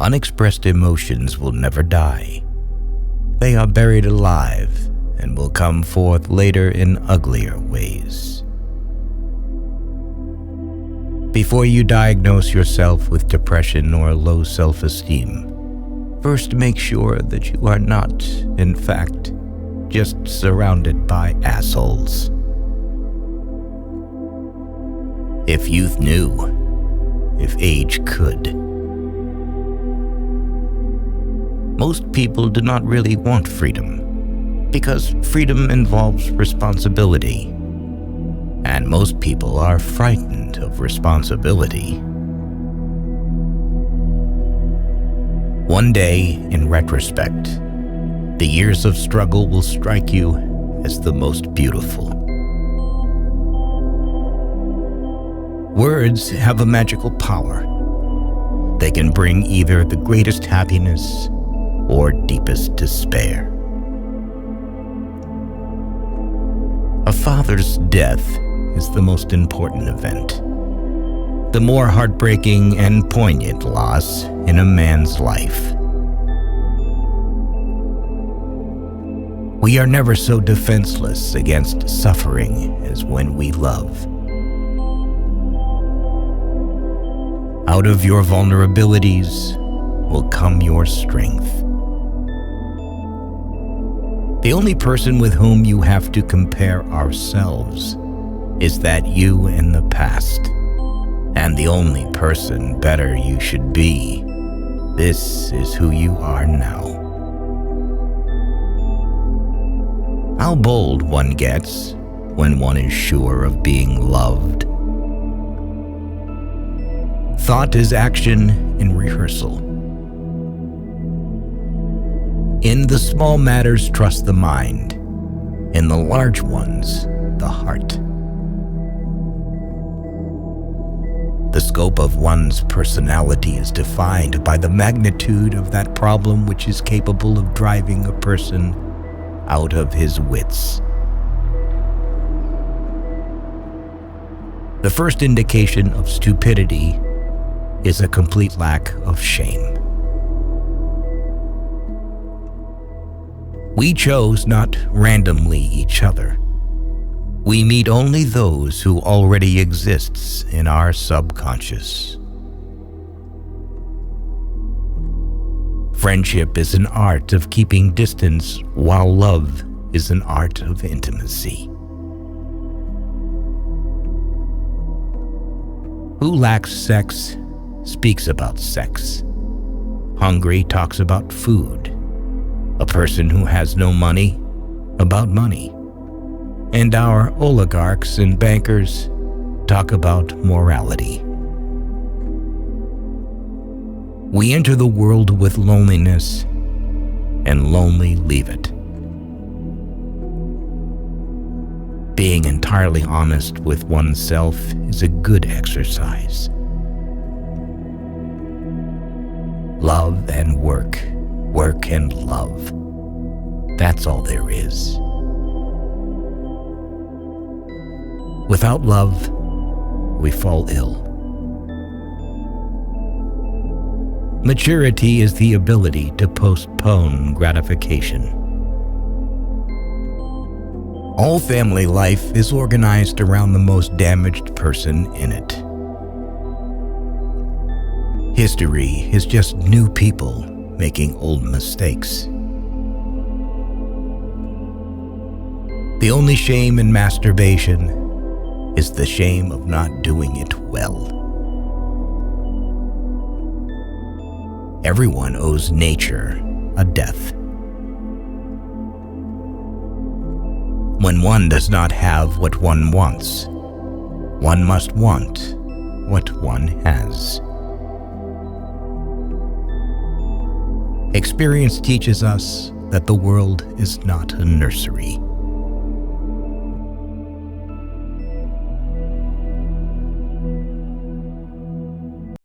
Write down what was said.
Unexpressed emotions will never die. They are buried alive and will come forth later in uglier ways. Before you diagnose yourself with depression or low self-esteem, first make sure that you are not, in fact, just surrounded by assholes. If youth knew, if age could. Most people do not really want freedom, because freedom involves responsibility, and most people are frightened of responsibility. One day, in retrospect, the years of struggle will strike you as the most beautiful. Words have a magical power. They can bring either the greatest happiness or deepest despair. A father's death is the most important event, the more heartbreaking and poignant loss in a man's life. We are never so defenseless against suffering as when we love. Out of your vulnerabilities will come your strength. The only person with whom you have to compare ourselves is that you in the past, and the only person better you should be. This is who you are now. How bold one gets when one is sure of being loved. Thought is action in rehearsal. In the small matters, trust the mind. In the large ones, the heart. The scope of one's personality is defined by the magnitude of that problem which is capable of driving a person out of his wits. The first indication of stupidity is a complete lack of shame. We chose not randomly each other. We meet only those who already exists in our subconscious. Friendship is an art of keeping distance, while love is an art of intimacy. Who lacks sex speaks about sex. Hungry talks about food. A person who has no money, about money. And our oligarchs and bankers talk about morality. We enter the world with loneliness and lonely leave it. Being entirely honest with oneself is a good exercise. Love and work, work and love. That's all there is. Without love, we fall ill. Maturity is the ability to postpone gratification. All family life is organized around the most damaged person in it. History is just new people making old mistakes. The only shame in masturbation is the shame of not doing it well. Everyone owes nature a death. When one does not have what one wants, one must want what one has. Experience teaches us that the world is not a nursery.